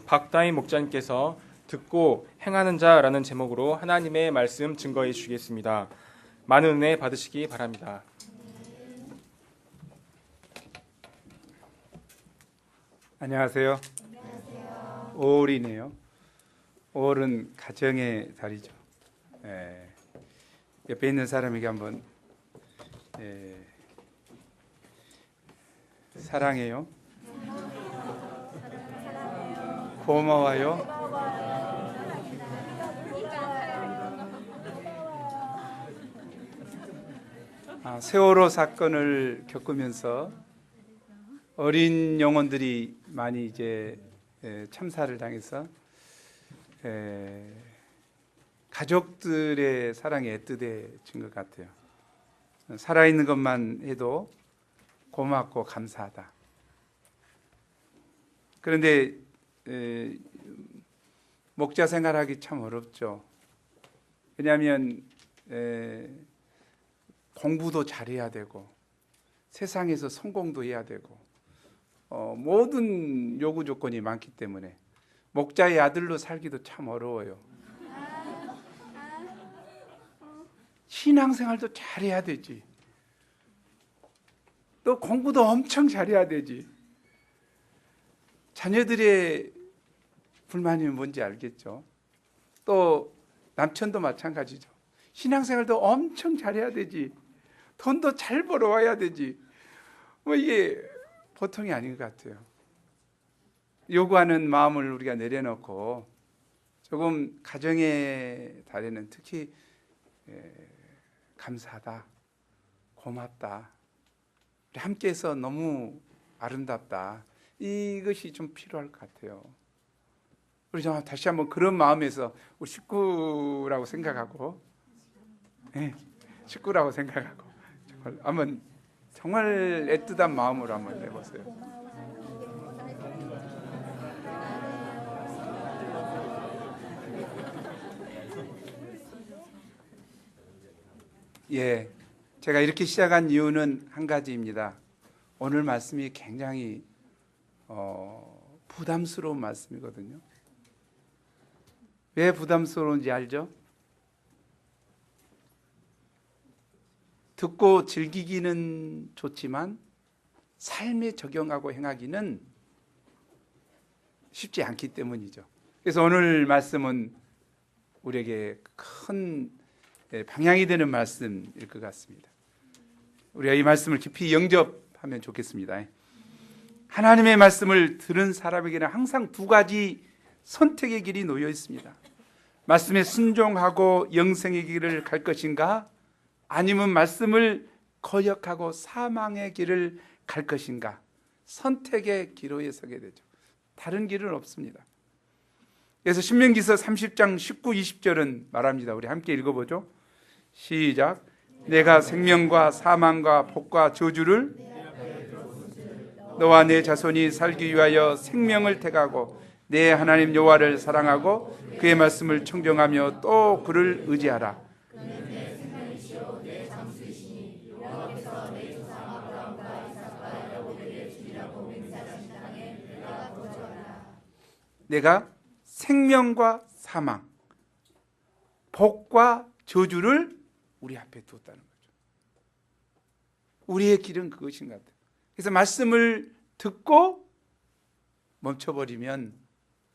박다희 목자님께서 듣고 행하는 자라는 제목으로 하나님의 말씀 증거해 주시겠습니다. 많은 은혜 받으시기 바랍니다. 안녕하세요. 5월이네요. 5월은 가정의 달이죠. 옆에 있는 사람에게 한번 사랑해요. 고마워요. 세월호 사건을 겪으면서 어린 영혼들이 많이 이제 참사를 당해서 가족들의 사랑이 애틋해진 것 같아요. 살아있는 것만 해도 고맙고 감사하다. 그런데 목자 생활하기 참 어렵죠. 왜냐하면 공부도 잘해야 되고 세상에서 성공도 해야 되고 모든 요구 조건이 많기 때문에 목자의 아들로 살기도 참 어려워요. 신앙생활도 잘해야 되지. 또 공부도 엄청 잘해야 되지. 자녀들의 불만이 뭔지 알겠죠. 또 남편도 마찬가지죠. 신앙생활도 엄청 잘해야 되지. 돈도 잘 벌어와야 되지. 이게 보통이 아닌 것 같아요. 요구하는 마음을 우리가 내려놓고 조금 가정의 달에는 특히 감사하다, 고맙다, 우리 함께해서 너무 아름답다, 이것이 좀 필요할 것 같아요. 우리 좀 다시 한번 그런 마음에서 우리 식구라고 생각하고, 식구라고 생각하고 한번 정말 애틋한 마음으로 한번 해보세요. 제가 이렇게 시작한 이유는 한 가지입니다. 오늘 말씀이 굉장히 부담스러운 말씀이거든요. 왜 부담스러운지 알죠? 듣고 즐기기는 좋지만 삶에 적용하고 행하기는 쉽지 않기 때문이죠. 그래서 오늘 말씀은 우리에게 큰 방향이 되는 말씀일 것 같습니다. 우리가 이 말씀을 깊이 영접하면 좋겠습니다. 하나님의 말씀을 들은 사람에게는 항상 두 가지 선택의 길이 놓여 있습니다. 말씀에 순종하고 영생의 길을 갈 것인가, 아니면 말씀을 거역하고 사망의 길을 갈 것인가. 선택의 기로에 서게 되죠. 다른 길은 없습니다. 그래서 신명기서 30장 19, 20절은 말합니다. 우리 함께 읽어보죠. 시작. 내가 생명과 사망과 복과 저주를 너와 내 자손이 살기 위하여 생명을 택하고 내 하나님 여호와를 사랑하고 그의 말씀을 청정하며 또 그를 의지하라. 내가 생명과 사망, 복과 저주를 우리 앞에 두었다는 거죠. 우리의 길은 그것인 것 같아요. 그래서 말씀을 듣고 멈춰버리면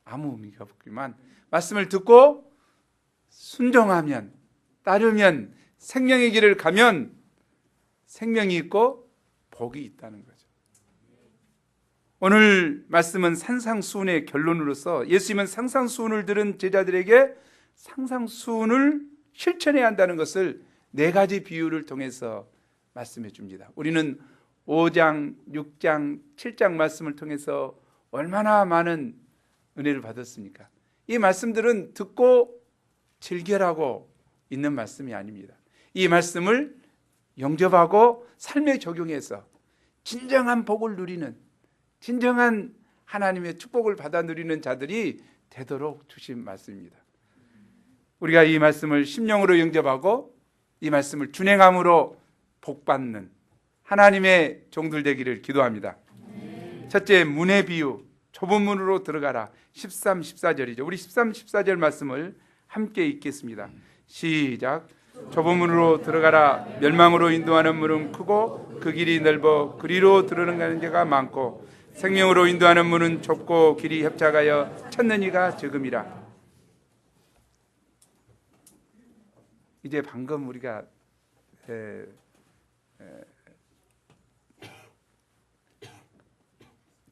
아무 의미가 없지만 말씀을 듣고 순종하면, 따르면, 생명의 길을 가면 생명이 있고 복이 있다는 거죠. 오늘 말씀은 산상수훈의 결론으로서 예수님은 상상수훈을 들은 제자들에게 상상수훈을 실천해야 한다는 것을 네 가지 비유를 통해서 말씀해 줍니다. 우리는 5장, 6장, 7장 말씀을 통해서 얼마나 많은 은혜를 받았습니까? 이 말씀들은 듣고 즐겨라고 있는 말씀이 아닙니다. 이 말씀을 영접하고 삶에 적용해서 진정한 복을 누리는, 진정한 하나님의 축복을 받아 누리는 자들이 되도록 주신 말씀입니다. 우리가 이 말씀을 심령으로 영접하고 이 말씀을 준행함으로 복받는 하나님의 종들 되기를 기도합니다. 첫째, 문의 비유. 좁은 문으로 들어가라. 13, 14절이죠. 우리 13, 14절 말씀을 함께 읽겠습니다. 시작. 좁은 문으로 들어가라. 멸망으로 인도하는 문은 크고 그 길이 넓어 그리로 들어가는 자가 많고 생명으로 인도하는 문은 좁고 길이 협착하여 찾는 이가 적음이라. 이제 방금 우리가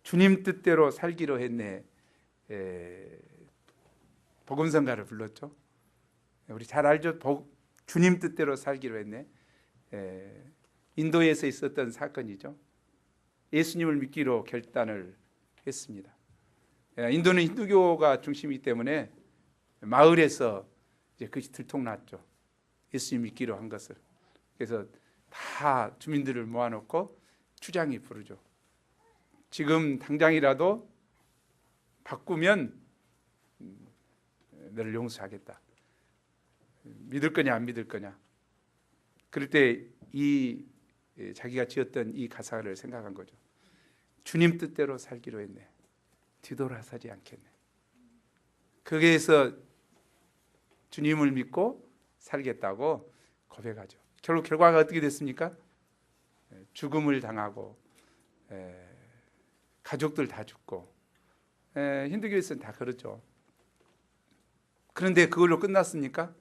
주님 뜻대로 살기로 했네. 복음성가를 불렀죠. 우리 잘 알죠. 주님 뜻대로 살기로 했네. 인도에서 있었던 사건이죠. 예수님을 믿기로 결단을 했습니다. 인도는 힌두교가 중심이기 때문에 마을에서 이제 그것이 들통났죠. 예수님 믿기로 한 것을. 그래서 다 주민들을 모아놓고 추장이 부르죠. 지금 당장이라도 바꾸면 너를 용서하겠다. 믿을 거냐 안 믿을 거냐. 그럴 때 이 자기가 지었던 이 가사를 생각한 거죠. 주님 뜻대로 살기로 했네. 뒤돌아서지 않겠네. 거기에서 주님을 믿고 살겠다고 고백하죠. 결국 결과가 어떻게 됐습니까? 죽음을 당하고 가족들 다 죽고 힌두교에서는 다 그렇죠. 그런데 그걸로 끝났습니까?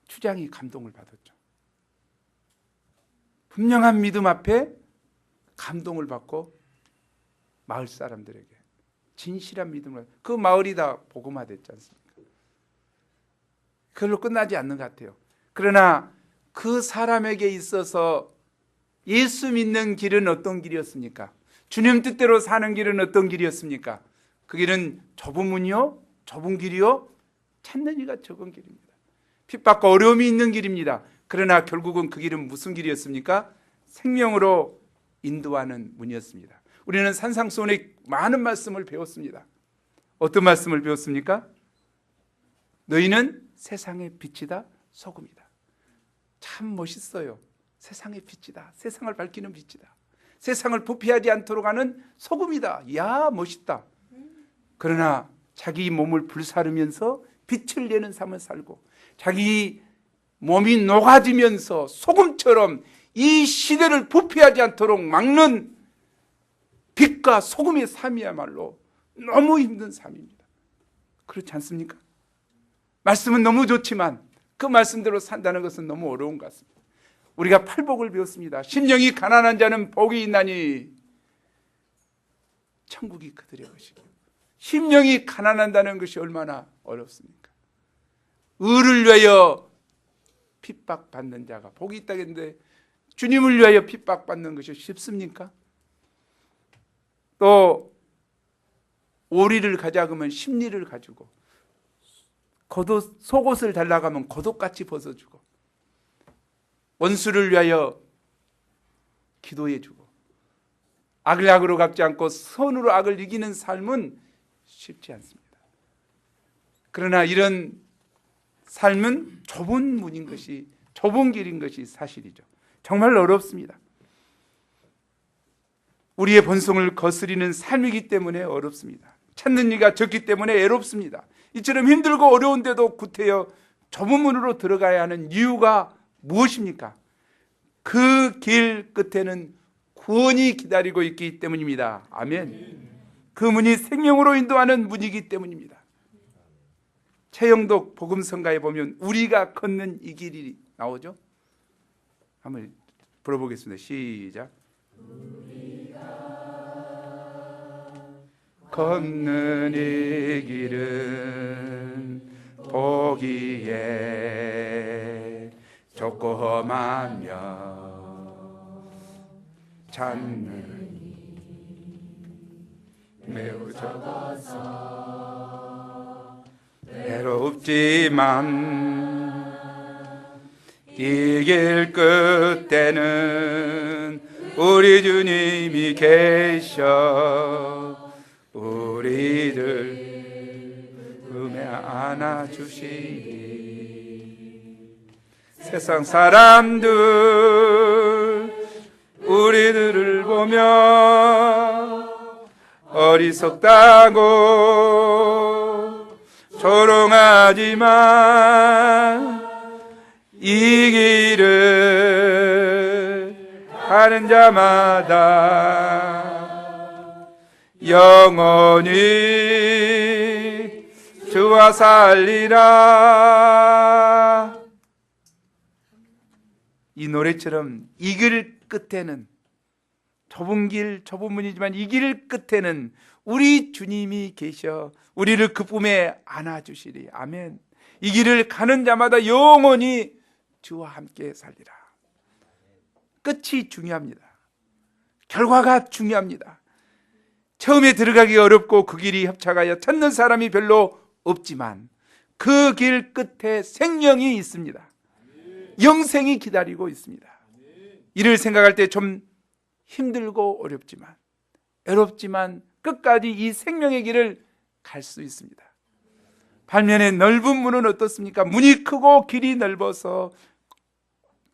추장이 감동을 받았죠. 분명한 믿음 앞에 감동을 받고 마을 사람들에게 진실한 믿음을, 그 마을이 다 복음화됐지 않습니까? 그걸로 끝나지 않는 것 같아요. 그러나 그 사람에게 있어서 예수 믿는 길은 어떤 길이었습니까? 주님 뜻대로 사는 길은 어떤 길이었습니까? 그 길은 좁은 문이요, 좁은 길이요, 찾는 이가 적은 길입니다. 핍박과 어려움이 있는 길입니다. 그러나 결국은 그 길은 무슨 길이었습니까? 생명으로 인도하는 문이었습니다. 우리는 산상수훈의 많은 말씀을 배웠습니다. 어떤 말씀을 배웠습니까? 너희는 세상의 빛이다, 소금이다. 참 멋있어요. 세상의 빛이다, 세상을 밝히는 빛이다, 세상을 부패하지 않도록 하는 소금이다. 이야, 멋있다. 그러나 자기 몸을 불사르면서 빛을 내는 삶을 살고 자기 몸이 녹아지면서 소금처럼 이 시대를 부패하지 않도록 막는 빛과 소금의 삶이야말로 너무 힘든 삶입니다. 그렇지 않습니까? 말씀은 너무 좋지만 그 말씀대로 산다는 것은 너무 어려운 것 같습니다. 우리가 팔복을 배웠습니다. 심령이 가난한 자는 복이 있나니 천국이 그들의 것이고. 심령이 가난한다는 것이 얼마나 어렵습니까? 의를 위하여 핍박받는 자가 복이 있다겠는데 주님을 위하여 핍박받는 것이 쉽습니까? 또 오리를 가져가면 심리를 가지고, 속옷을 달라고 하면 겉옷같이 벗어주고, 원수를 위하여 기도해주고, 악을 악으로 갚지 않고 선으로 악을 이기는 삶은 쉽지 않습니다. 그러나 이런 삶은 좁은 문인 것이, 좁은 길인 것이 사실이죠. 정말 어렵습니다. 우리의 본성을 거스리는 삶이기 때문에 어렵습니다. 찾는 이가 적기 때문에 애롭습니다. 이처럼 힘들고 어려운데도 구태여 좁은 문으로 들어가야 하는 이유가 무엇입니까? 그 길 끝에는 구원이 기다리고 있기 때문입니다. 아멘. 그 문이 생명으로 인도하는 문이기 때문입니다. 최영독 복음성가에 보면 우리가 걷는 이 길이 나오죠. 한번 불어보겠습니다. 시작. 걷는 이 길은 보기에 좁고 험하며 찾는 매우 적어서 외롭지만 이 길 끝에는 우리 주님이 계셔 우리들 품에 안아주시리. 세상 사람들 우리들을 보며 어리석다고 조롱하지만 이 길을 가는 자마다 영원히 주와 살리라. 이 노래처럼 이 길 끝에는 좁은 길, 좁은 문이지만 이 길 끝에는 우리 주님이 계셔 우리를 그 품에 안아주시리. 아멘. 이 길을 가는 자마다 영원히 주와 함께 살리라. 끝이 중요합니다. 결과가 중요합니다. 처음에 들어가기 어렵고 그 길이 협착하여 찾는 사람이 별로 없지만 그 길 끝에 생명이 있습니다. 영생이 기다리고 있습니다. 이를 생각할 때 좀 힘들고 어렵지만 외롭지만 끝까지 이 생명의 길을 갈 수 있습니다. 반면에 넓은 문은 어떻습니까? 문이 크고 길이 넓어서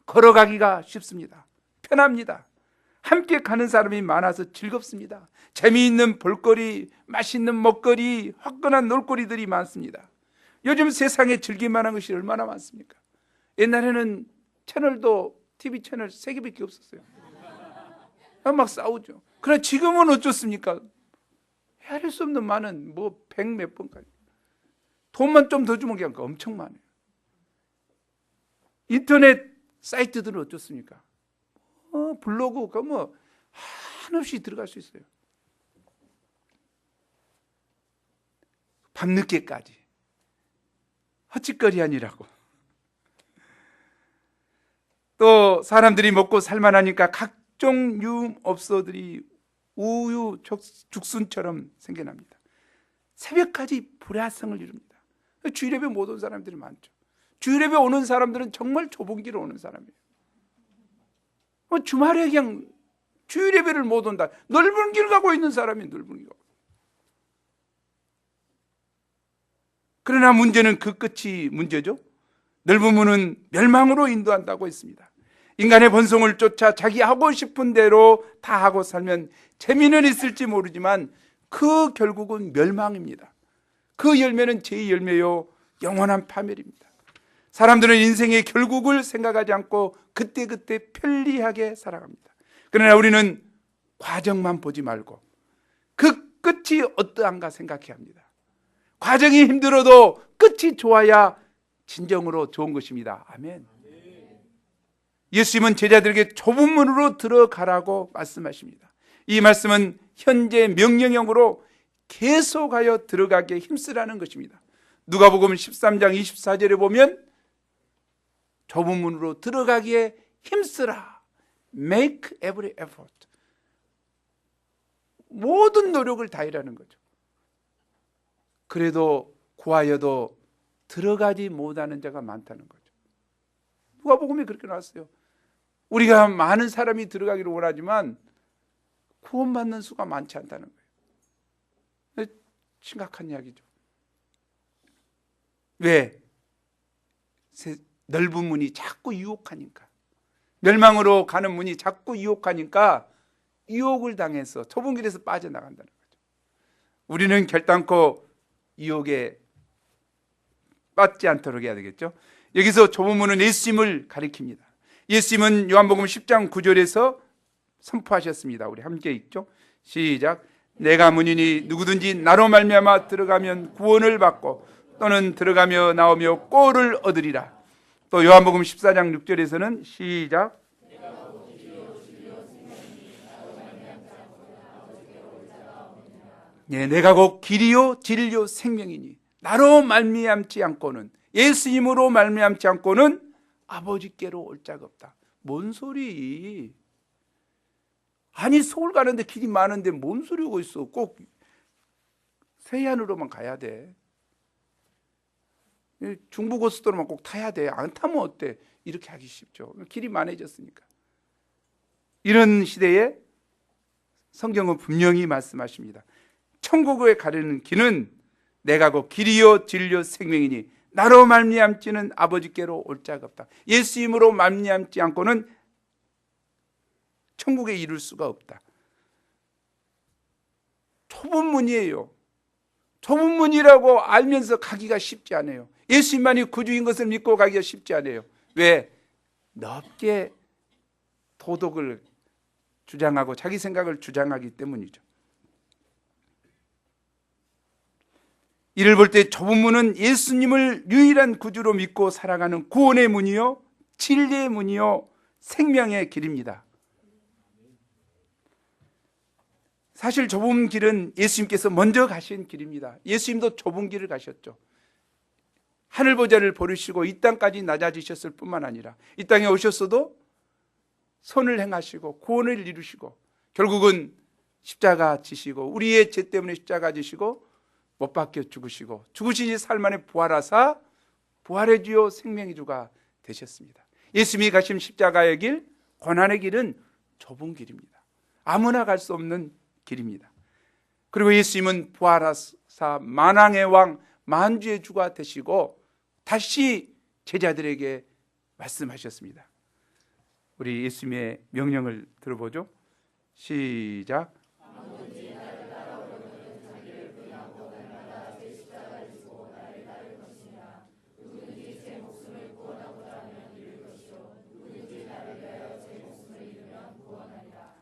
걸어가기가 쉽습니다. 편합니다. 함께 가는 사람이 많아서 즐겁습니다. 재미있는 볼거리, 맛있는 먹거리, 화끈한 놀거리들이 많습니다. 요즘 세상에 즐길만한 것이 얼마나 많습니까? 옛날에는 채널도 TV 채널 3개밖에 없었어요. 막 싸우죠. 그러나 지금은 어쩌습니까? 헤아릴 수 없는 많은 100몇 번까지. 돈만 좀 더 주면 그냥 엄청 많아요. 인터넷 사이트들은 어떻습니까? 블로그가 한없이 들어갈 수 있어요. 밤늦게까지 헛짓거리 아니라고. 또 사람들이 먹고 살만하니까 각종 유흥업소들이 우유 죽순처럼 생겨납니다. 새벽까지 불야성을 이룹니다. 주일예배 못 온 사람들이 많죠. 주일예배 오는 사람들은 정말 좁은 길을 오는 사람이에요. 주말에 그냥 주일예배를 못 온다. 넓은 길 가고 있는 사람이 넓은 길. 그러나 문제는 그 끝이 문제죠. 넓은 문은 멸망으로 인도한다고 했습니다. 인간의 본성을 쫓아 자기 하고 싶은 대로 다 하고 살면 재미는 있을지 모르지만 그 결국은 멸망입니다. 그 열매는 제 열매요 영원한 파멸입니다. 사람들은 인생의 결국을 생각하지 않고 그때그때 편리하게 살아갑니다. 그러나 우리는 과정만 보지 말고 그 끝이 어떠한가 생각해야 합니다. 과정이 힘들어도 끝이 좋아야 진정으로 좋은 것입니다. 아멘. 예수님은 제자들에게 좁은 문으로 들어가라고 말씀하십니다. 이 말씀은 현재 명령형으로 계속하여 들어가게 힘쓰라는 것입니다. 누가복음 13장 24절에 보면 좁은 문으로 들어가기에 힘쓰라. Make every effort. 모든 노력을 다하라는 거죠. 그래도 구하여도 들어가지 못하는 자가 많다는 거죠. 누가복음에 그렇게 나왔어요. 우리가 많은 사람이 들어가기를 원하지만 구원받는 수가 많지 않다는 거예요. 심각한 이야기죠. 왜? 넓은 문이 자꾸 유혹하니까, 멸망으로 가는 문이 자꾸 유혹하니까 유혹을 당해서 좁은 길에서 빠져나간다는 거죠. 우리는 결단코 유혹에 빠지지 않도록 해야 되겠죠. 여기서 좁은 문은 예수님을 가리킵니다. 예수님은 요한복음 10장 9절에서 선포하셨습니다. 우리 함께 읽죠. 시작. 내가 문이니 누구든지 나로 말미암아 들어가면 구원을 받고 또는 들어가며 나오며 꼴을 얻으리라. 또 요한복음 14장 6절에서는 시작. 네, 내가 곧 길이요 진리요 생명이니 나로 말미암지 않고는, 예수님으로 말미암지 않고는 아버지께로 올 자가 없다. 뭔 소리? 아니 서울 가는데 길이 많은데 뭔 소리 하고 있어? 꼭 서해안으로만 가야 돼. 중부고속도로만 꼭 타야 돼. 안 타면 어때? 이렇게 하기 쉽죠. 길이 많아졌으니까. 이런 시대에 성경은 분명히 말씀하십니다. 천국에 가려는 길은 내가 곧 길이요 진리요 생명이니 나로 말미암지는 아버지께로 올 자가 없다. 예수님으로 말미암지 않고는 천국에 이룰 수가 없다. 좁은 좁은 문이에요. 좁은 문이라고 알면서 가기가 쉽지 않아요. 예수님만이 구주인 것을 믿고 가기가 쉽지 않아요. 왜? 넓게 도덕을 주장하고 자기 생각을 주장하기 때문이죠. 이를 볼 때 좁은 문은 예수님을 유일한 구주로 믿고 살아가는 구원의 문이요, 진리의 문이요, 생명의 길입니다. 사실 좁은 길은 예수님께서 먼저 가신 길입니다. 예수님도 좁은 길을 가셨죠. 하늘 보좌를 버리시고 이 땅까지 낮아지셨을 뿐만 아니라 이 땅에 오셨어도 선을 행하시고 구원을 이루시고 결국은 십자가 지시고 우리의 죄 때문에 십자가 지시고 못 박혀 죽으시고 죽으시니 삶 안에 부활하사 부활의 주요 생명의 주가 되셨습니다. 예수님이 가신 십자가의 길, 고난의 길은 좁은 길입니다. 아무나 갈 수 없는 길입니다. 그리고 예수님은 부활하사 만왕의 왕, 만주의 주가 되시고 다시 제자들에게 말씀하셨습니다. 우리 예수님의 명령을 들어보죠. 시작.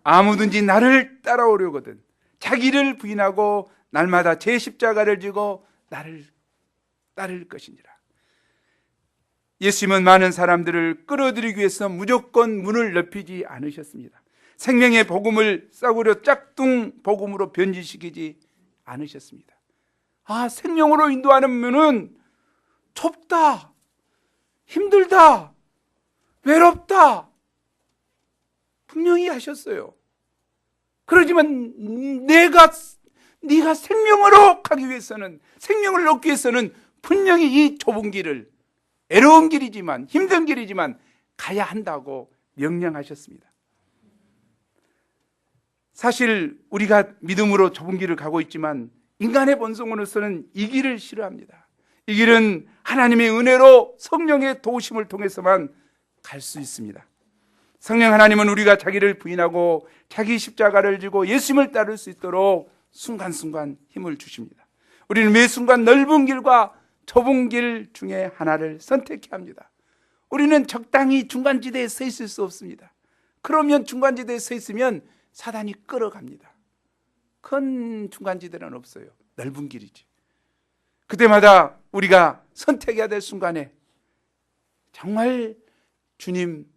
아무든지 나를 따라오려거든 자기를 부인하고 날마다 제 십자가를 지고 나를 따를 것이니라. 예수님은 많은 사람들을 끌어들이기 위해서 무조건 문을 넓히지 않으셨습니다. 생명의 복음을 싸구려 짝퉁 복음으로 변질시키지 않으셨습니다. 생명으로 인도하는 문은 좁다, 힘들다, 외롭다 분명히 하셨어요. 그러지만 네가 생명으로 가기 위해서는, 생명을 얻기 위해서는 분명히 이 좁은 길을, 애로운 길이지만 힘든 길이지만 가야 한다고 명령하셨습니다. 사실 우리가 믿음으로 좁은 길을 가고 있지만 인간의 본성으로서는 이 길을 싫어합니다. 이 길은 하나님의 은혜로 성령의 도우심을 통해서만 갈 수 있습니다. 성령 하나님은 우리가 자기를 부인하고 자기 십자가를 지고 예수님을 따를 수 있도록 순간순간 힘을 주십니다. 우리는 매 순간 넓은 길과 좁은 길 중에 하나를 선택해야 합니다. 우리는 적당히 중간지대에 서 있을 수 없습니다. 그러면 중간지대에 서 있으면 사단이 끌어갑니다. 큰 중간지대는 없어요. 넓은 길이지. 그때마다 우리가 선택해야 될 순간에 정말 주님,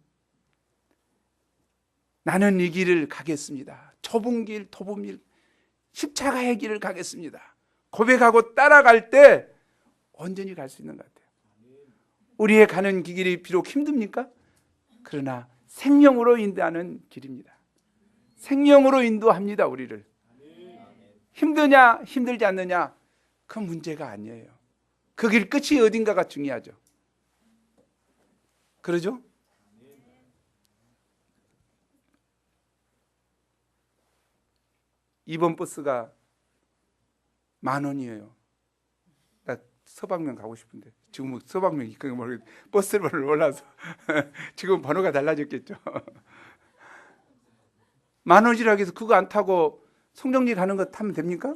나는 이 길을 가겠습니다. 좁은 길, 좁은 길, 십자가의 길을 가겠습니다. 고백하고 따라갈 때 온전히 갈 수 있는 것 같아요. 우리의 가는 길이 비록 힘듭니까? 그러나 생명으로 인도하는 길입니다. 생명으로 인도합니다, 우리를. 힘드냐, 힘들지 않느냐, 그 문제가 아니에요. 그 길 끝이 어딘가가 중요하죠. 그러죠? 이번 버스가 10,000원이에요. 나 서방면 가고 싶은데 지금 서방면 이끌어 모르겠. 버스를 몰라서 지금 번호가 달라졌겠죠. 10,000원이라고 해서 그거 안 타고 송정리 가는 거 타면 됩니까?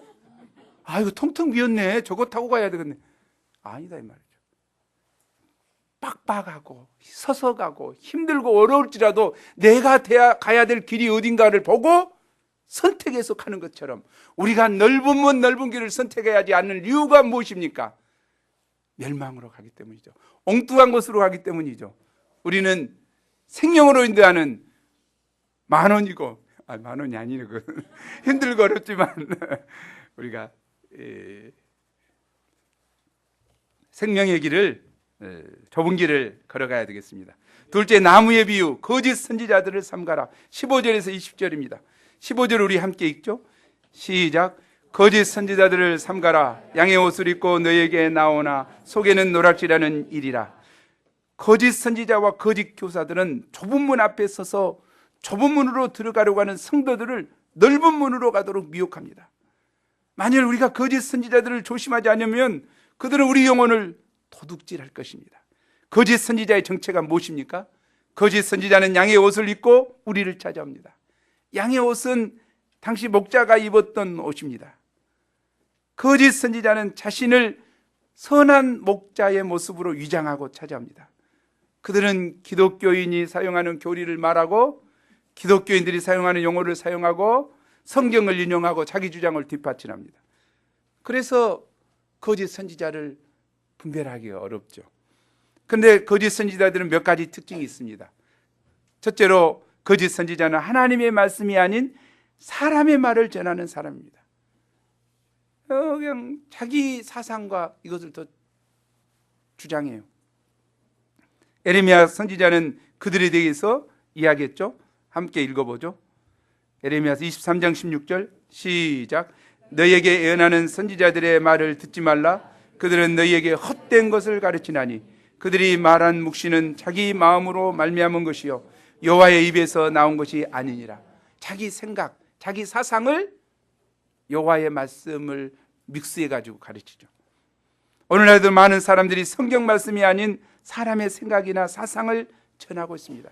이거 텅텅 비었네. 저거 타고 가야 되겠네. 아니다 이 말이죠. 빡빡하고 서서 가고 힘들고 어려울지라도 내가 가야 될 길이 어딘가를 보고 선택해서 가는 것처럼 우리가 넓은 문 넓은 길을 선택해야지 않는 이유가 무엇입니까? 멸망으로 가기 때문이죠. 엉뚱한 곳으로 가기 때문이죠. 우리는 생명으로 인도하는 10,000원이고 10,000원이 아니고 힘들고 어렵지만 우리가 생명의 길을, 좁은 길을 걸어가야 되겠습니다. 둘째, 나무의 비유, 거짓 선지자들을 삼가라. 15절에서 20절입니다. 15절 우리 함께 읽죠. 시작. 거짓 선지자들을 삼가라. 양의 옷을 입고 너에게 나오나 속에는 노략질하는 일이라. 거짓 선지자와 거짓 교사들은 좁은 문 앞에 서서 좁은 문으로 들어가려고 하는 성도들을 넓은 문으로 가도록 미혹합니다. 만일 우리가 거짓 선지자들을 조심하지 않으면 그들은 우리 영혼을 도둑질할 것입니다. 거짓 선지자의 정체가 무엇입니까? 거짓 선지자는 양의 옷을 입고 우리를 찾아옵니다. 양의 옷은 당시 목자가 입었던 옷입니다. 거짓 선지자는 자신을 선한 목자의 모습으로 위장하고 찾아옵니다. 그들은 기독교인이 사용하는 교리를 말하고 기독교인들이 사용하는 용어를 사용하고 성경을 인용하고 자기 주장을 뒷받침합니다. 그래서 거짓 선지자를 분별하기가 어렵죠. 그런데 거짓 선지자들은 몇 가지 특징이 있습니다. 첫째로 거짓 선지자는 하나님의 말씀이 아닌 사람의 말을 전하는 사람입니다. 그냥 자기 사상과 이것을 더 주장해요. 에레미야 선지자는 그들에 대해서 이야기했죠. 함께 읽어보죠. 에레미야서 23장 16절 시작. 너희에게 예언하는 선지자들의 말을 듣지 말라. 그들은 너희에게 헛된 것을 가르치나니 그들이 말한 묵시는 자기 마음으로 말미암은 것이요 여호와의 입에서 나온 것이 아니니라. 자기 생각, 자기 사상을 여호와의 말씀을 믹스해 가지고 가르치죠. 오늘날도 많은 사람들이 성경 말씀이 아닌 사람의 생각이나 사상을 전하고 있습니다.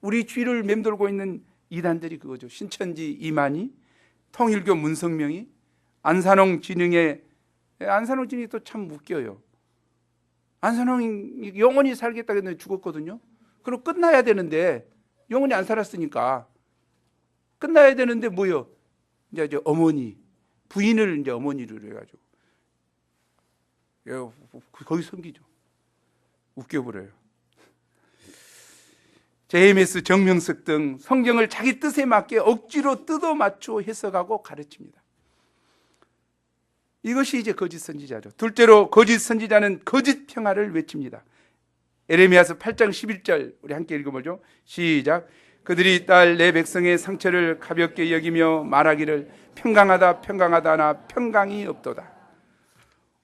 우리 주위를 맴돌고 있는 이단들이 그거죠. 신천지 이만희, 통일교 문성명이, 안산홍 진흥이 또 참 웃겨요. 안산홍이 영원히 살겠다 했는데 죽었거든요. 그럼 끝나야 되는데 영원히 안 살았으니까 끝나야 되는데 뭐요? 이제 어머니 부인을 이제 어머니를 해가지고 거기 섬기죠. 웃겨버려요. JMS 정명석 등 성경을 자기 뜻에 맞게 억지로 뜯어 맞추어 해석하고 가르칩니다. 이것이 이제 거짓 선지자죠. 둘째로 거짓 선지자는 거짓 평화를 외칩니다. 에레미야서 8장 11절 우리 함께 읽어보죠. 시작. 그들이 딸 내 백성의 상처를 가볍게 여기며 말하기를 평강하다 평강하다 하나 평강이 없도다.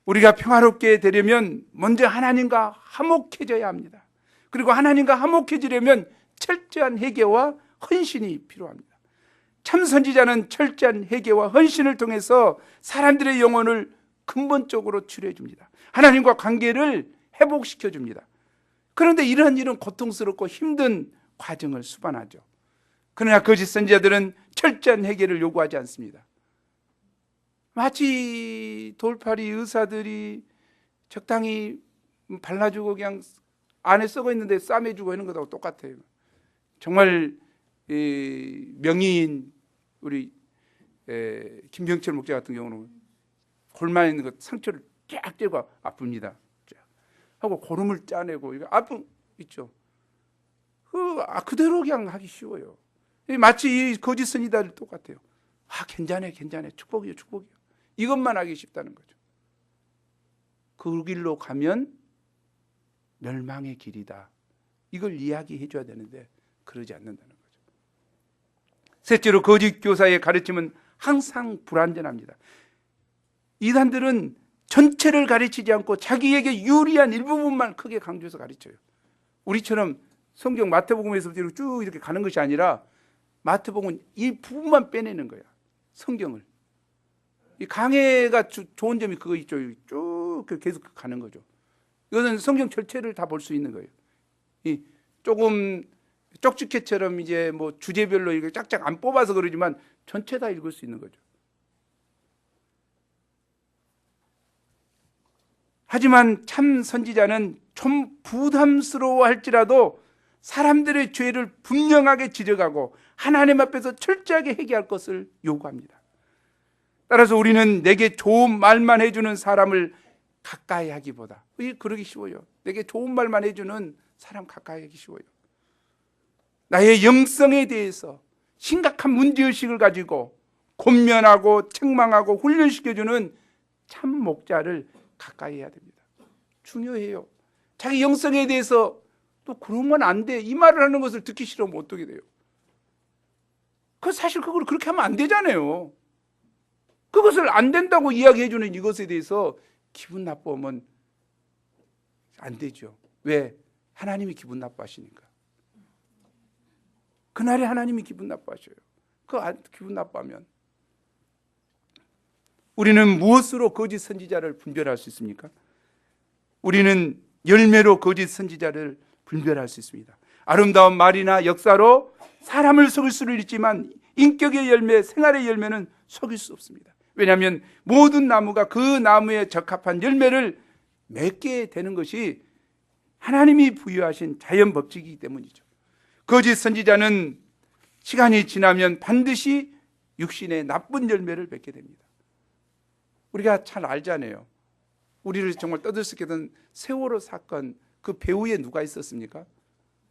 우리가 평화롭게 되려면 먼저 하나님과 화목해져야 합니다. 그리고 하나님과 화목해지려면 철저한 회개와 헌신이 필요합니다. 참 선지자는 철저한 회개와 헌신을 통해서 사람들의 영혼을 근본적으로 치료해 줍니다. 하나님과 관계를 회복시켜 줍니다. 그런데 이런 일은 고통스럽고 힘든 과정을 수반하죠. 그러나 거짓 선지자들은 철저한 회개를 요구하지 않습니다. 마치 돌팔이 의사들이 적당히 발라주고 그냥 안에 썩어 있는데 싸매주고 하는 것하고 똑같아요. 정말 명의인 우리 김병철 목사 같은 경우는 골반에 있는 것 상처를 쫙 떼고 아픕니다. 쫙 하고 고름을 짜내고 이거 아픔 있죠. 그대로 그냥 하기 쉬워요. 마치 이 거짓 선지자들 똑같아요. 괜찮아 축복이요 이것만 하기 쉽다는 거죠. 그 길로 가면 멸망의 길이다. 이걸 이야기해 줘야 되는데 그러지 않는다는 거죠. 셋째로 거짓 교사의 가르침은 항상 불완전합니다. 이단들은 전체를 가르치지 않고 자기에게 유리한 일부분만 크게 강조해서 가르쳐요. 우리처럼 성경 마태복음에서부터 쭉 이렇게 가는 것이 아니라 마태복음은 이 부분만 빼내는 거야. 성경을. 이 강해가 좋은 점이 그거 있죠. 쭉 계속 가는 거죠. 이거는 성경 전체를 다 볼 수 있는 거예요. 조금 쪽집게처럼 이제 뭐 주제별로 이렇게 짝짝 안 뽑아서 그러지만 전체 다 읽을 수 있는 거죠. 하지만 참 선지자는 좀 부담스러워 할지라도 사람들의 죄를 분명하게 지적하고 하나님 앞에서 철저하게 회개할 것을 요구합니다. 따라서 우리는 내게 좋은 말만 해주는 사람을 가까이 하기보다 그러기 쉬워요. 내게 좋은 말만 해주는 사람 가까이 하기 쉬워요. 나의 영성에 대해서 심각한 문제의식을 가지고 권면하고 책망하고 훈련시켜주는 참 목자를 가까이 해야 됩니다. 중요해요. 자기 영성에 대해서 또 그런 건 안 돼. 이 말을 하는 것을 듣기 싫으면 어떻게 돼요? 사실 그걸 그렇게 하면 안 되잖아요. 그것을 안 된다고 이야기해 주는 이것에 대해서 기분 나쁘면 안 되죠. 왜? 하나님이 기분 나빠하시니까. 그날에 하나님이 기분 나빠하셔요. 기분 나빠하면. 우리는 무엇으로 거짓 선지자를 분별할 수 있습니까? 우리는 열매로 거짓 선지자를 분별할 수 있습니다. 아름다운 말이나 역사로 사람을 속일 수는 있지만 인격의 열매, 생활의 열매는 속일 수 없습니다. 왜냐하면 모든 나무가 그 나무에 적합한 열매를 맺게 되는 것이 하나님이 부여하신 자연 법칙이기 때문이죠. 거짓 선지자는 시간이 지나면 반드시 육신의 나쁜 열매를 맺게 됩니다. 우리가 잘 알잖아요. 우리를 정말 떠들썩게 했던 세월호 사건, 그 배후에 누가 있었습니까?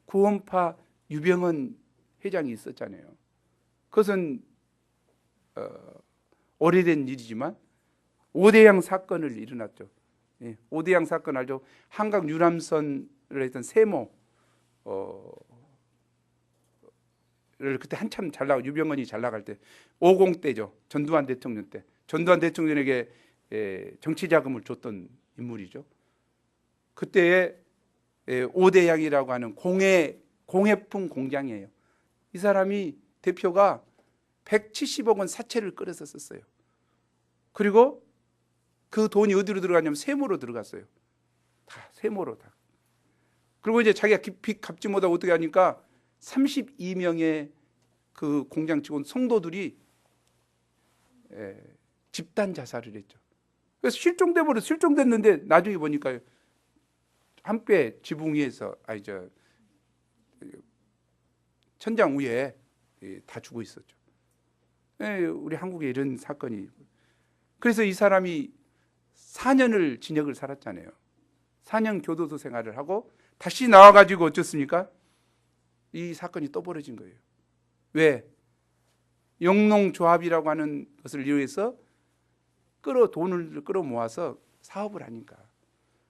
구원파 유병헌 회장이 있었잖아요. 그것은 오래된 일이지만 오대양 사건을 일어났죠. 예, 오대양 사건 알죠? 한강 유람선을 했던 세모 를 그때 한참 잘 나가 유병헌이 잘 나갈 때 50 때죠. 전두환 대통령 때 전두환 대통령에게 정치 자금을 줬던 인물이죠. 그때에 오대양이라고 하는 공예품 공장이에요. 이 사람이 대표가 170억 원 사채를 끌어서 썼어요. 그리고 그 돈이 어디로 들어갔냐면 세무로 들어갔어요. 다 세무로 다. 그리고 이제 자기가 빚 갚지 못하고 어떻게 하니까 32명의 그 공장 직원 성도들이 집단 자살을 했죠. 그래서 실종됐는데 나중에 보니까 한배 지붕 위에서 천장 위에 다 죽어 있었죠. 우리 한국에 이런 사건이. 그래서 이 사람이 4년을 징역을 살았잖아요. 4년 교도소 생활을 하고 다시 나와가지고 어쩌습니까? 이 사건이 또 벌어진 거예요. 왜? 영농조합이라고 하는 것을 이용해서 돈을 끌어 모아서 사업을 하니까.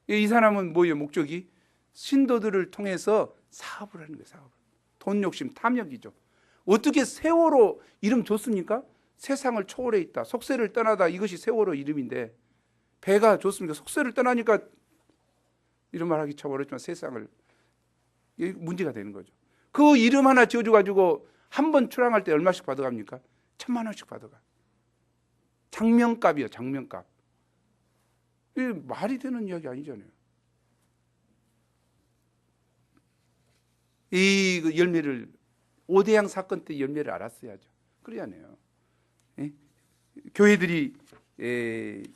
이 사람은 뭐예요? 목적이 신도들을 통해서 사업을 하는 거예요. 사업을. 돈 욕심, 탐욕이죠. 어떻게 세월호 이름 줬습니까? 세상을 초월해 있다. 속세를 떠나다. 이것이 세월호 이름인데 배가 좋습니까? 속세를 떠나니까 이런 말 하기 참 어렵지만 세상을 문제가 되는 거죠. 그 이름 하나 지어줘가지고 한 번 출항할 때 얼마씩 받아갑니까? 1,000만 원씩 받아가. 장명값이요, 장명값. 이게 말이 되는 이야기 아니잖아요. 이 열매를 오대양 사건 때 열매를 알았어야죠. 그러잖아요. 예? 교회들이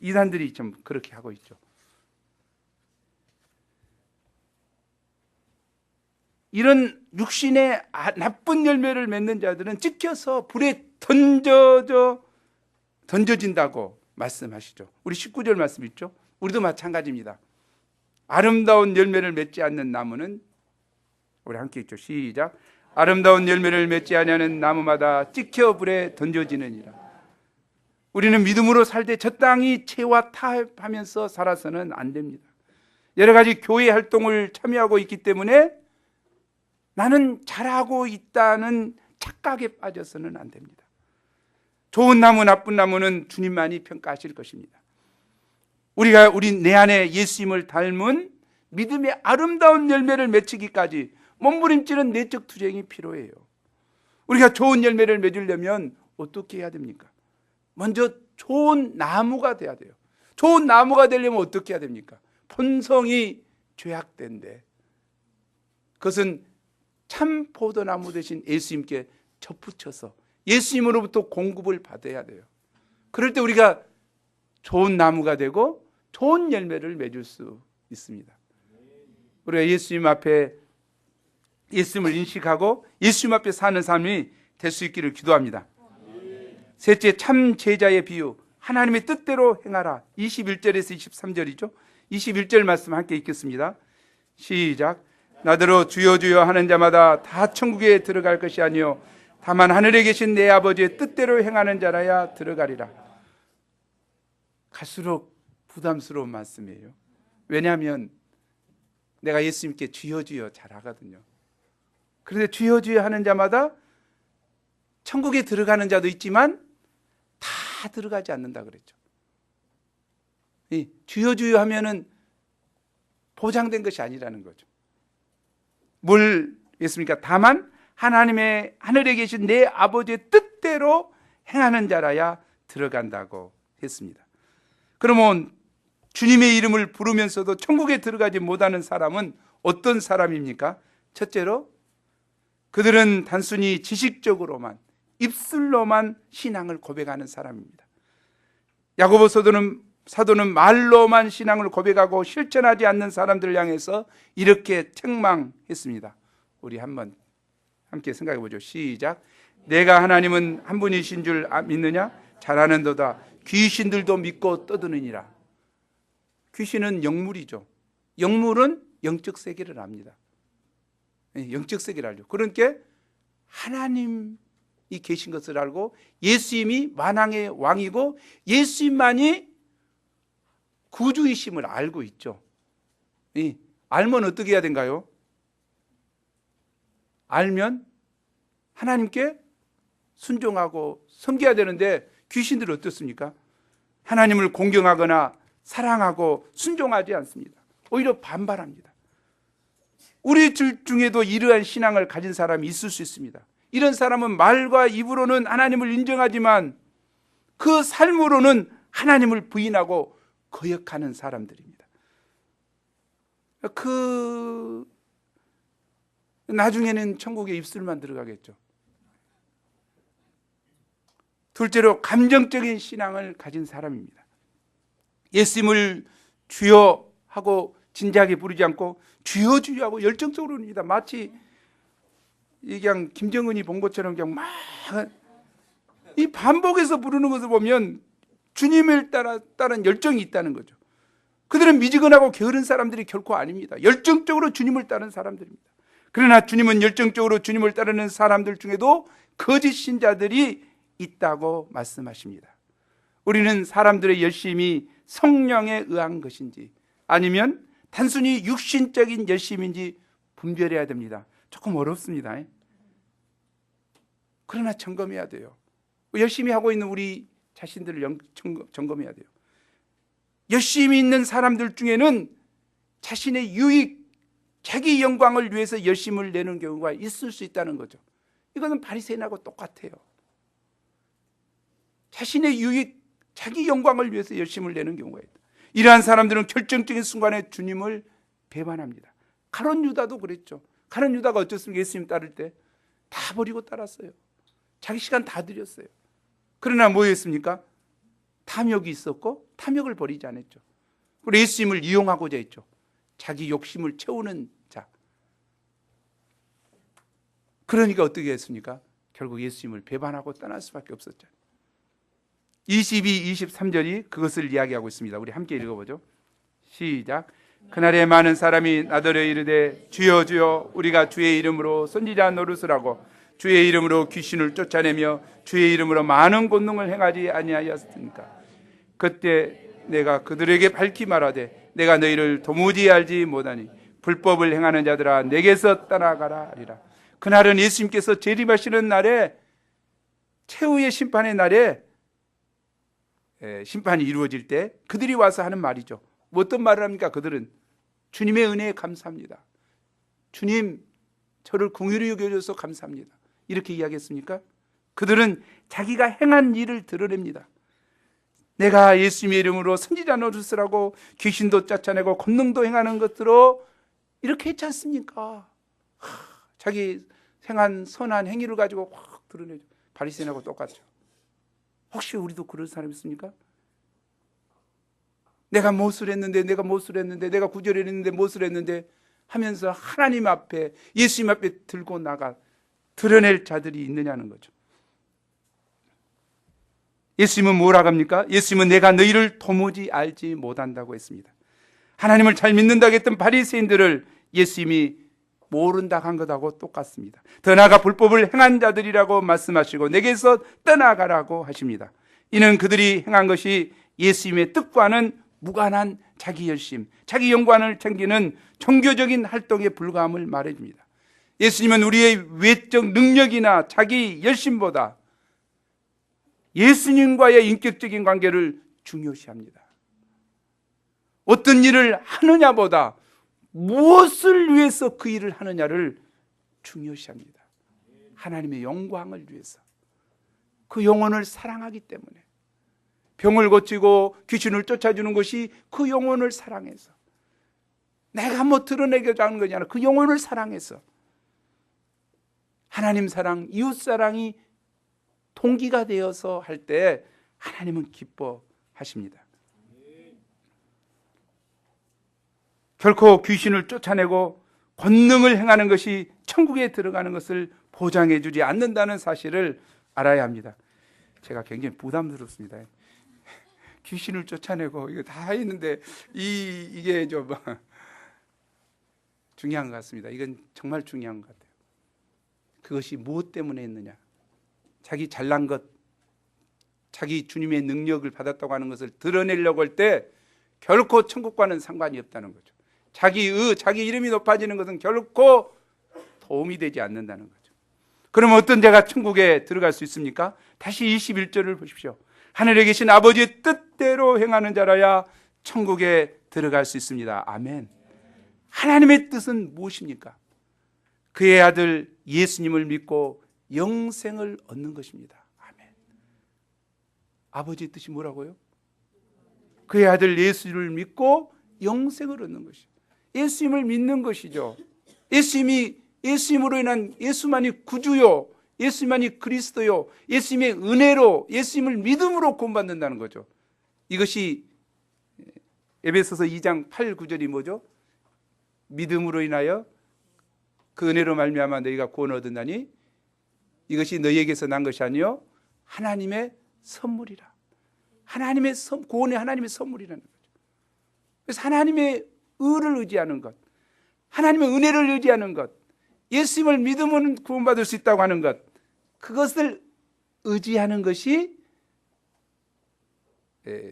이단들이 좀 그렇게 하고 있죠. 이런 육신의 나쁜 열매를 맺는 자들은 찍혀서 불에 던져진다고 말씀하시죠. 우리 19절 말씀 있죠. 우리도 마찬가지입니다. 아름다운 열매를 맺지 않는 나무는 우리 함께 있죠. 시작. 아름다운 열매를 맺지 아니하는 나무마다 찍혀 불에 던져지느니라. 우리는 믿음으로 살 때 적당히 채와 타협하면서 살아서는 안 됩니다. 여러 가지 교회 활동을 참여하고 있기 때문에 나는 잘하고 있다는 착각에 빠져서는 안 됩니다. 좋은 나무, 나쁜 나무는 주님만이 평가하실 것입니다. 우리 내 안에 예수님을 닮은 믿음의 아름다운 열매를 맺히기까지 몸부림치는 내적 투쟁이 필요해요. 우리가 좋은 열매를 맺으려면 어떻게 해야 됩니까? 먼저 좋은 나무가 돼야 돼요. 좋은 나무가 되려면 어떻게 해야 됩니까? 본성이 죄악된데 그것은 참 포도나무 대신 예수님께 접붙여서 예수님으로부터 공급을 받아야 돼요. 그럴 때 우리가 좋은 나무가 되고 좋은 열매를 맺을 수 있습니다. 우리가 예수님 앞에 예수님을 인식하고 예수님 앞에 사는 삶이 될 수 있기를 기도합니다. 셋째, 참 제자의 비유. 하나님의 뜻대로 행하라. 21절에서 23절이죠. 21절 말씀 함께 읽겠습니다. 시작. 나더러 주여 주여 하는 자마다 다 천국에 들어갈 것이 아니요 다만 하늘에 계신 내 아버지의 뜻대로 행하는 자라야 들어가리라. 갈수록 부담스러운 말씀이에요. 왜냐하면 내가 예수님께 주여 주여 잘하거든요. 그런데 주여 주여 하는 자마다 천국에 들어가는 자도 있지만 다 들어가지 않는다 그랬죠. 주여 주여 하면은 보장된 것이 아니라는 거죠. 뭘 했습니까? 다만 하나님의 하늘에 계신 내 아버지의 뜻대로 행하는 자라야 들어간다고 했습니다. 그러면 주님의 이름을 부르면서도 천국에 들어가지 못하는 사람은 어떤 사람입니까? 첫째로 그들은 단순히 지식적으로만 입술로만 신앙을 고백하는 사람입니다. 야고보 사도는 말로만 신앙을 고백하고 실천하지 않는 사람들을 향해서 이렇게 책망했습니다. 우리 한번 함께 생각해 보죠. 시작. 내가 하나님은 한 분이신 줄 믿느냐? 잘하는도다. 귀신들도 믿고 떠드느니라. 귀신은 영물이죠. 영물은 영적 세계를 압니다. 영적 세계를 알죠. 그러니까 하나님이 계신 것을 알고 예수님이 만왕의 왕이고 예수님만이 구주이심을 알고 있죠. 알면 어떻게 해야 된가요? 알면 하나님께 순종하고 섬겨야 되는데 귀신들은 어떻습니까? 하나님을 공경하거나 사랑하고 순종하지 않습니다. 오히려 반발합니다. 우리 중에도 이러한 신앙을 가진 사람이 있을 수 있습니다. 이런 사람은 말과 입으로는 하나님을 인정하지만 그 삶으로는 하나님을 부인하고 거역하는 사람들입니다. 나중에는 천국에 입술만 들어가겠죠. 둘째로 감정적인 신앙을 가진 사람입니다. 예수님을 주여 하고 진지하게 부르지 않고 주여 주여 하고 열정적으로 부릅니다. 마치 그냥 김정은이 본 것처럼 그냥 막 이 반복해서 부르는 것을 보면 주님을 따른 열정이 있다는 거죠. 그들은 미지근하고 게으른 사람들이 결코 아닙니다. 열정적으로 주님을 따르는 사람들입니다. 그러나 주님은 열정적으로 주님을 따르는 사람들 중에도 거짓 신자들이 있다고 말씀하십니다. 우리는 사람들의 열심이 성령에 의한 것인지 아니면 단순히 육신적인 열심인지 분별해야 됩니다. 조금 어렵습니다. 그러나 점검해야 돼요. 열심히 하고 있는 우리 자신들을 점검해야 돼요. 열심히 있는 사람들 중에는 자신의 유익, 자기 영광을 위해서 열심을 내는 경우가 있을 수 있다는 거죠. 이거는 바리새인하고 똑같아요. 자신의 유익, 자기 영광을 위해서 열심을 내는 경우가 있다. 이러한 사람들은 결정적인 순간에 주님을 배반합니다. 가룟 유다도 그랬죠. 가룟 유다가 어쩌습니까? 예수님 따를 때 다 버리고 따랐어요. 자기 시간 다 들였어요. 그러나 뭐였습니까? 탐욕이 있었고 탐욕을 버리지 않았죠. 그리고 예수님을 이용하고자 했죠. 자기 욕심을 채우는 자. 그러니까 어떻게 했습니까? 결국 예수님을 배반하고 떠날 수밖에 없었죠. 22, 23절이 그것을 이야기하고 있습니다. 우리 함께 읽어보죠. 시작. 그날에 많은 사람이 나더러 이르되 주여 주여 우리가 주의 이름으로 선지자 노릇을 하고 주의 이름으로 귀신을 쫓아내며 주의 이름으로 많은 권능을 행하지 아니하였습니까? 그때 내가 그들에게 밝히 말하되 내가 너희를 도무지 알지 못하니 불법을 행하는 자들아 내게서 떠나가라 하리라. 그날은 예수님께서 재림하시는 날에 최후의 심판의 날에 심판이 이루어질 때 그들이 와서 하는 말이죠. 어떤 말을 합니까? 그들은 주님의 은혜에 감사합니다. 주님 저를 긍휼히 여겨줘서 감사합니다. 이렇게 이야기했습니까? 그들은 자기가 행한 일을 드러냅니다. 내가 예수님의 이름으로 선지자 노릇을 하고 귀신도 쫓아내고 권능도 행하는 것으로 이렇게 했지 않습니까? 자기 행한 선한 행위를 가지고 확 드러내죠. 바리새인하고 똑같죠. 혹시 우리도 그런 사람 있습니까? 내가 무엇을 했는데 내가 구절을 했는데 무엇을 했는데 하면서 하나님 앞에 예수님 앞에 들고 나가 드러낼 자들이 있느냐는 거죠. 예수님은 뭐라고 합니까? 예수님은 내가 너희를 도무지 알지 못한다고 했습니다. 하나님을 잘 믿는다고 했던 바리새인들을 예수님이 모른다 한 것하고 똑같습니다. 더 나아가 불법을 행한 자들이라고 말씀하시고 내게서 떠나가라고 하십니다. 이는 그들이 행한 것이 예수님의 뜻과는 무관한 자기 열심, 자기 영광을 챙기는 종교적인 활동에 불과함을 말해줍니다. 예수님은 우리의 외적 능력이나 자기 열심보다 예수님과의 인격적인 관계를 중요시합니다. 어떤 일을 하느냐보다 무엇을 위해서 그 일을 하느냐를 중요시합니다. 하나님의 영광을 위해서. 그 영혼을 사랑하기 때문에. 병을 고치고 귀신을 쫓아주는 것이 그 영혼을 사랑해서. 내가 뭐 드러내고자 하는 것이 아니라 그 영혼을 사랑해서. 하나님 사랑, 이웃 사랑이 동기가 되어서 할 때 하나님은 기뻐 하십니다. 결코 귀신을 쫓아내고 권능을 행하는 것이 천국에 들어가는 것을 보장해 주지 않는다는 사실을 알아야 합니다. 제가 굉장히 부담스럽습니다. 귀신을 쫓아내고 이거 다 했는데 이게 좀 중요한 것 같습니다. 이건 정말 중요한 것 같아요. 그것이 무엇 때문에 했느냐? 자기 잘난 것, 자기 주님의 능력을 받았다고 하는 것을 드러내려고 할 때 결코 천국과는 상관이 없다는 거죠. 자기 이름이 높아지는 것은 결코 도움이 되지 않는다는 거죠. 그러면 어떤 자가 천국에 들어갈 수 있습니까? 다시 21절을 보십시오. 하늘에 계신 아버지의 뜻대로 행하는 자라야 천국에 들어갈 수 있습니다. 아멘. 하나님의 뜻은 무엇입니까? 그의 아들 예수님을 믿고 영생을 얻는 것입니다. 아멘. 아버지의 뜻이 뭐라고요? 그의 아들 예수를 믿고 영생을 얻는 것이죠. 예수님을 믿는 것이죠. 예수님으로 인한 예수만이 구주요, 예수만이 그리스도요, 예수님의 은혜로, 예수님을 믿음으로 구원받는다는 거죠. 이것이 에베소서 2장 8, 9절이 뭐죠? 믿음으로 인하여 그 은혜로 말미암아 너희가 구원을 얻었나니 이것이 너희에게서 난 것이 아니요 하나님의 선물이라. 구원이 하나님의 선물이라는 거죠. 그래서 하나님의 의를 의지하는 것, 하나님의 은혜를 의지하는 것, 예수님을 믿으면 구원받을 수 있다고 하는 것, 그것을 의지하는 것이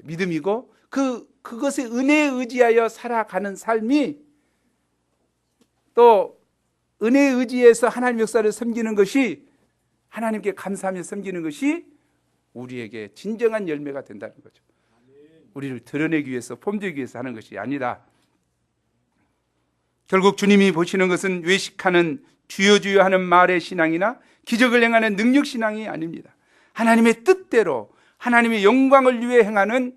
믿음이고 그것의 은혜에 의지하여 살아가는 삶이 또 은혜에 의지해서 하나님 역사를 섬기는 것이 하나님께 감사하며 섬기는 것이 우리에게 진정한 열매가 된다는 거죠. 우리를 드러내기 위해서 폼되기 위해서 하는 것이 아니다. 결국 주님이 보시는 것은 외식하는 주여 하는 말의 신앙이나 기적을 행하는 능력 신앙이 아닙니다. 하나님의 뜻대로 하나님의 영광을 위해 행하는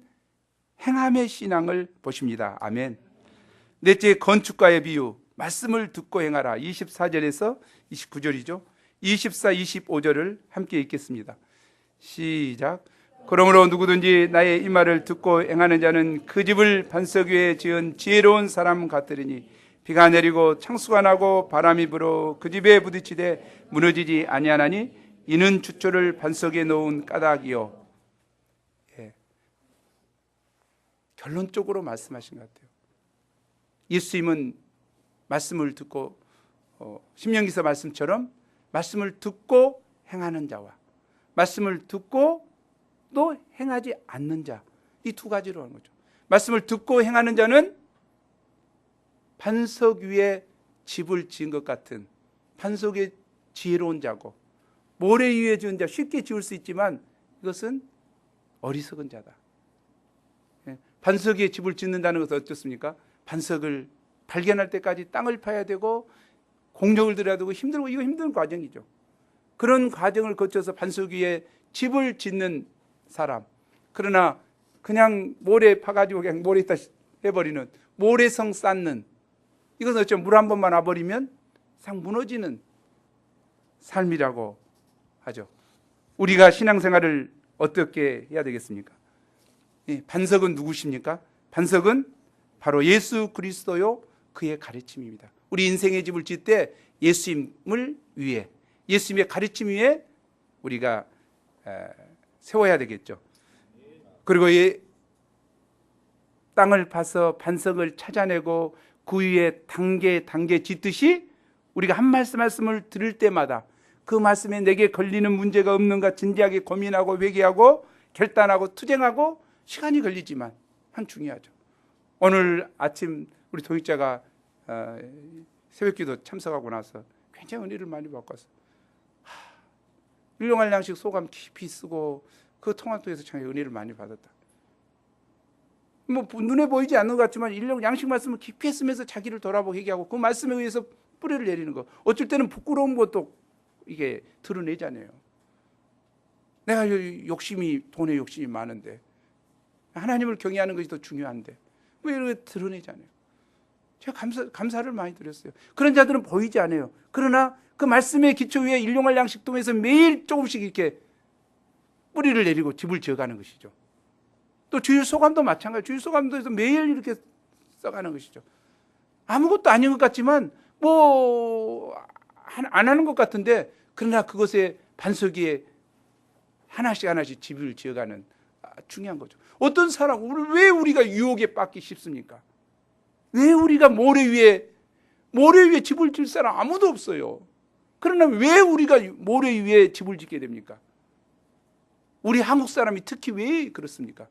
행함의 신앙을 보십니다. 아멘. 넷째, 건축가의 비유, 말씀을 듣고 행하라. 24절에서 29절이죠. 24, 25절을 함께 읽겠습니다. 시작. 그러므로 누구든지 나의 이 말을 듣고 행하는 자는 그 집을 반석 위에 지은 지혜로운 사람 같으리니 비가 내리고 창수가 나고 바람이 불어 그 집에 부딪히되 무너지지 아니하나니 이는 주초를 반석에 놓은 까닭이요. 결론적으로 말씀하신 것 같아요. 예수님은 말씀을 듣고 신명기서 말씀처럼 말씀을 듣고 행하는 자와 말씀을 듣고 또 행하지 않는 자, 이 두 가지로 하는 거죠. 말씀을 듣고 행하는 자는 반석 위에 집을 지은 것 같은 반석에 지혜로운 자고, 모래 위에 지은 자 쉽게 지을 수 있지만 이것은 어리석은 자다. 반석 위에 집을 짓는다는 것은 어떻습니까? 반석을 발견할 때까지 땅을 파야 되고 공력을 들여야 되고 힘들고, 이거 힘든 과정이죠. 그런 과정을 거쳐서 반석 위에 집을 짓는 사람, 그러나 그냥 모래 파가지고 그냥 모래 있다 해버리는, 모래성 쌓는, 이것은 어쩌면 물 한 번만 와버리면 상 무너지는 삶이라고 하죠. 우리가 신앙생활을 어떻게 해야 되겠습니까? 반석은 누구십니까? 반석은 바로 예수 그리스도요, 그의 가르침입니다. 우리 인생의 집을 짓을 때 예수님을 위해, 예수님의 가르침 위에 우리가 세워야 되겠죠. 그리고 이 땅을 파서 반석을 찾아내고 그 위에 단계 짓듯이 우리가 한 말씀을 들을 때마다 그 말씀에 내게 걸리는 문제가 없는가 진지하게 고민하고 회개하고 결단하고 투쟁하고, 시간이 걸리지만 한 중요하죠. 오늘 아침 우리 동익자가 새벽기도 참석하고 나서 굉장히 은혜를 많이 받고 왔어요. 일용할 양식 소감 깊이 쓰고 그 통화 통해서 참 은혜를 많이 받았다. 뭐 눈에 보이지 않는 것 같지만 일용 양식 말씀을 깊이 했으면서 자기를 돌아보고 회개하고 그 말씀에 의해서 뿌리를 내리는 거. 어쩔 때는 부끄러운 것도 이게 드러내잖아요. 내가 욕심이, 돈에 욕심이 많은데 하나님을 경외하는 것이 더 중요한데 왜 이렇게 드러내잖아요. 제가 감사를 많이 드렸어요. 그런 자들은 보이지 않아요. 그러나 그 말씀의 기초 위에 일용할 양식 통해서 매일 조금씩 이렇게 뿌리를 내리고 집을 지어가는 것이죠. 또 주일소감도 마찬가지. 주일소감도에서 매일 이렇게 써가는 것이죠. 아무것도 아닌 것 같지만 뭐 안 하는 것 같은데 그러나 그것에 반석 위에 하나씩 집을 지어가는 중요한 거죠. 어떤 사람, 왜 우리가 유혹에 빠기 쉽습니까? 왜 우리가 모래 위에 집을 질 사람 아무도 없어요. 그러나 왜 우리가 모래 위에 집을 짓게 됩니까? 우리 한국 사람이 특히 왜 그렇습니까?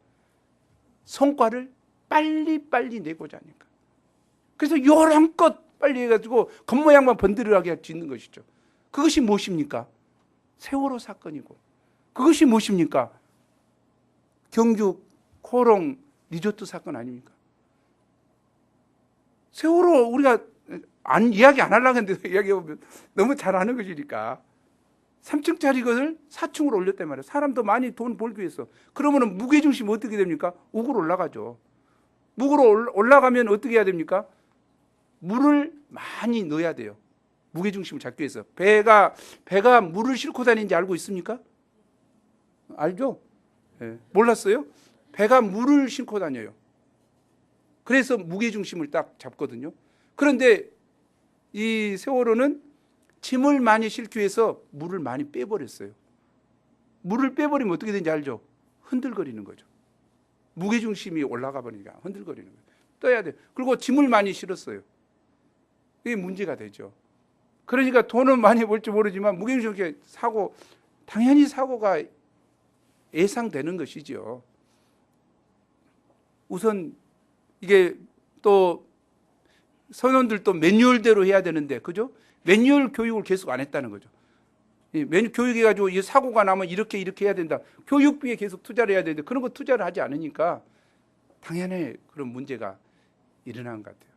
성과를 빨리 내고자 하니까. 그래서 요란껏 빨리 해가지고 겉모양만 번들하게 짓는 것이죠. 그것이 무엇입니까? 세월호 사건이고, 그것이 무엇입니까? 경주 코롱 리조트 사건 아닙니까? 세월호 우리가 이야기 안 하려고 했는데 이야기해보면 너무 잘 아는 것이니까 3층짜리 것을 4층으로 올렸단 말이에요. 사람도 많이 돈 벌기 위해서. 그러면 무게중심이 어떻게 됩니까? 우으로 올라가죠. 묵으로 올라가면 어떻게 해야 됩니까? 물을 많이 넣어야 돼요. 무게중심을 잡기 위해서. 배가 물을 싣고 다니는지 알고 있습니까? 알죠? 네. 몰랐어요? 배가 물을 싣고 다녀요. 그래서 무게중심을 딱 잡거든요. 그런데 이 세월호는 짐을 많이 싣기 위해서 물을 많이 빼버렸어요. 물을 빼버리면 어떻게 되는지 알죠? 흔들거리는 거죠. 무게중심이 올라가 버리니까 흔들거리는 거예요. 떠야 돼요. 그리고 짐을 많이 실었어요. 이게 문제가 되죠. 그러니까 돈은 많이 벌지 모르지만 무게중심이 당연히 사고가 예상되는 것이죠. 우선 이게 또 선원들도 매뉴얼대로 해야 되는데, 그죠? 매뉴얼 교육을 계속 안 했다는 거죠. 매뉴얼 교육해가지고 이 사고가 나면 이렇게 해야 된다. 교육비에 계속 투자를 해야 되는데 그런 거 투자를 하지 않으니까 당연히 그런 문제가 일어난 것 같아요.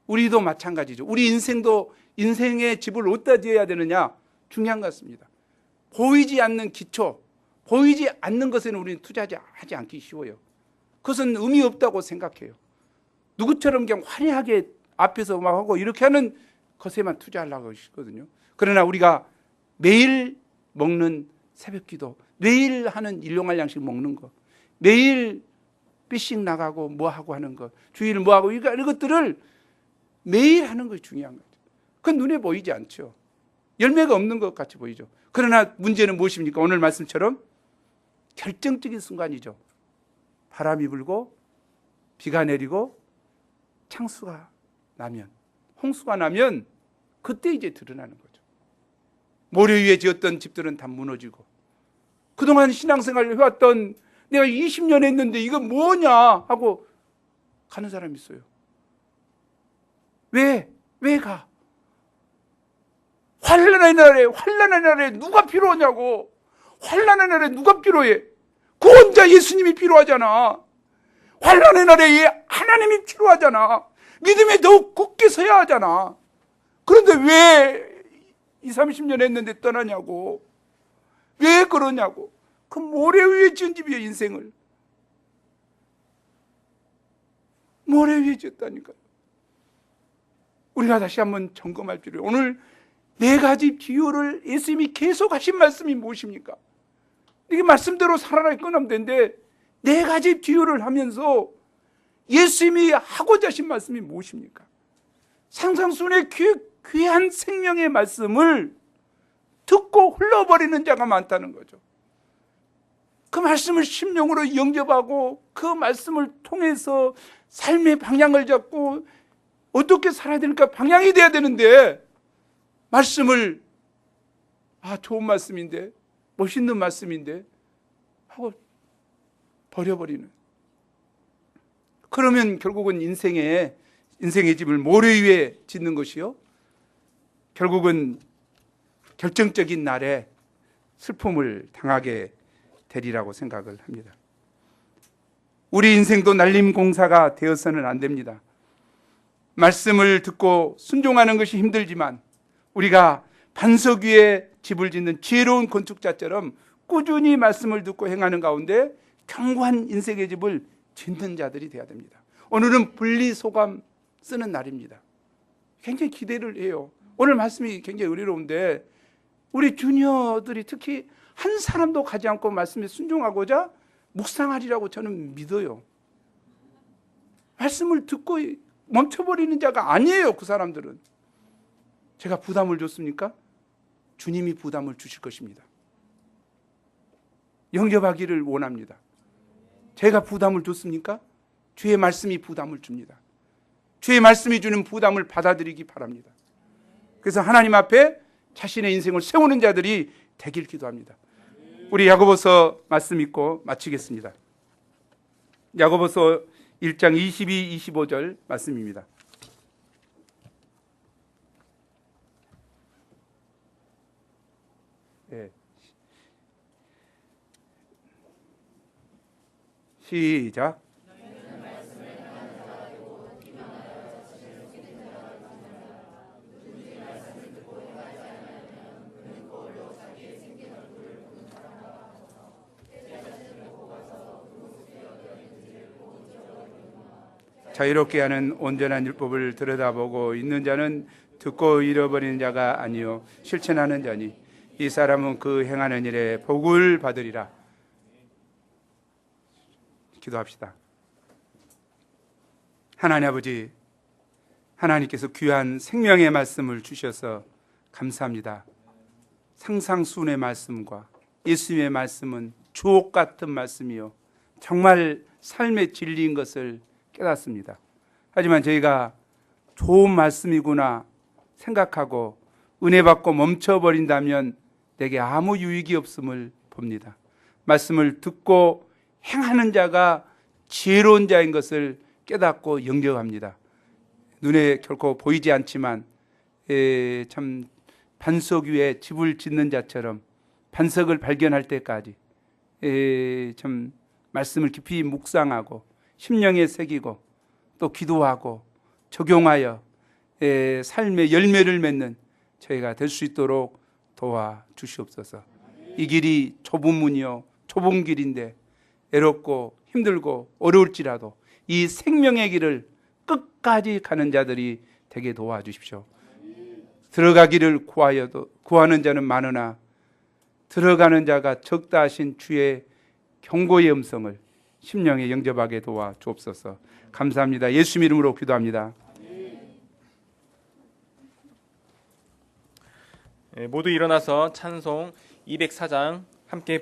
우리도 마찬가지죠. 우리 인생의 집을 어디다 지어야 되느냐? 중요한 것 같습니다. 보이지 않는 기초, 보이지 않는 것에는 우리는 투자하지 않기 쉬워요. 그것은 의미 없다고 생각해요. 누구처럼 그냥 화려하게 앞에서 막 하고 이렇게 하는 것에만 투자하려고 하거든요. 그러나 우리가 매일 먹는 새벽기도, 매일 하는 일용할 양식 먹는 거, 매일 피싱 나가고 뭐 하고 하는 것, 주일 뭐 하고 이런 것들을 매일 하는 것이 중요한 거죠. 그건 눈에 보이지 않죠. 열매가 없는 것 같이 보이죠. 그러나 문제는 무엇입니까? 오늘 말씀처럼 결정적인 순간이죠. 바람이 불고 비가 내리고 창수가 나면, 홍수가 나면 그때 이제 드러나는 거죠. 모래 위에 지었던 집들은 다 무너지고, 그동안 신앙생활을 해왔던 내가 20년 했는데 이거 뭐냐 하고 가는 사람이 있어요. 왜 가? 환난의 날에 누가 필요하냐고. 환난의 날에 누가 필요해? 그 혼자 예수님이 필요하잖아. 환난의 날에 하나님이 필요하잖아. 믿음에 더욱 굳게 서야 하잖아. 그런데 왜 20, 30년 했는데 떠나냐고. 왜 그러냐고. 그 모래 위에 지은 집이에요. 인생을 모래 위에 지었다니까요. 우리가 다시 한번 점검할 필요해요. 오늘 4가지 비유를 예수님이 계속 하신 말씀이 무엇입니까? 이게 말씀대로 살아라 끊으면 되는데 4가지 비유를 하면서 예수님이 하고자 하신 말씀이 무엇입니까? 상상순의 귀한 생명의 말씀을 듣고 흘러버리는 자가 많다는 거죠. 그 말씀을 심령으로 영접하고 그 말씀을 통해서 삶의 방향을 잡고 어떻게 살아야 되니까 방향이 돼야 되는데, 말씀을 좋은 말씀인데, 멋있는 말씀인데 하고 버려버리는. 그러면 결국은 인생의 집을 모래 위에 짓는 것이요, 결국은 결정적인 날에 슬픔을 당하게 되리라고 생각을 합니다. 우리 인생도 날림공사가 되어서는 안 됩니다. 말씀을 듣고 순종하는 것이 힘들지만 우리가 반석 위에 집을 짓는 지혜로운 건축자처럼 꾸준히 말씀을 듣고 행하는 가운데 견고한 인생의 집을 짓는 자들이 되어야 됩니다. 오늘은 분리소감 쓰는 날입니다. 굉장히 기대를 해요. 오늘 말씀이 굉장히 의리로운데 우리 주니어들이 특히 한 사람도 가지 않고 말씀에 순종하고자 묵상하리라고 저는 믿어요. 말씀을 듣고 멈춰버리는 자가 아니에요. 그 사람들은. 제가 부담을 줬습니까? 주님이 부담을 주실 것입니다. 영접하기를 원합니다. 제가 부담을 줬습니까? 주의 말씀이 부담을 줍니다. 주의 말씀이 주는 부담을 받아들이기 바랍니다. 그래서 하나님 앞에 자신의 인생을 세우는 자들이 되길 기도합니다. 우리 야고보서 말씀 읽고 마치겠습니다. 야고보서 1장 22, 25절 말씀입니다. 네. 시작. 자유롭게 하는 온전한 율법을 들여다보고 있는 자는 듣고 잃어버리는 자가 아니요 실천하는 자니 이 사람은 그 행하는 일에 복을 받으리라. 기도합시다. 하나님 아버지, 하나님께서 귀한 생명의 말씀을 주셔서 감사합니다. 상상순의 말씀과 예수님의 말씀은 주옥 같은 말씀이요 정말 삶의 진리인 것을 깨닫습니다. 하지만 저희가 좋은 말씀이구나 생각하고 은혜 받고 멈춰버린다면 내게 아무 유익이 없음을 봅니다. 말씀을 듣고 행하는 자가 지혜로운 자인 것을 깨닫고 영접합니다. 눈에 결코 보이지 않지만 참 반석 위에 집을 짓는 자처럼 반석을 발견할 때까지 참 말씀을 깊이 묵상하고 심령에 새기고 또 기도하고 적용하여 삶의 열매를 맺는 저희가 될 수 있도록 도와주시옵소서. 이 길이 좁은 문이요 좁은 길인데 애롭고 힘들고 어려울지라도 이 생명의 길을 끝까지 가는 자들이 되게 도와주십시오. 들어가기를 구하는 자는 많으나 들어가는 자가 적다 하신 주의 경고의 음성을 심령에 영접하게 도와 주옵소서. 감사합니다. 예수 이름으로 기도합니다. 모두 일어나서 찬송 204장 함께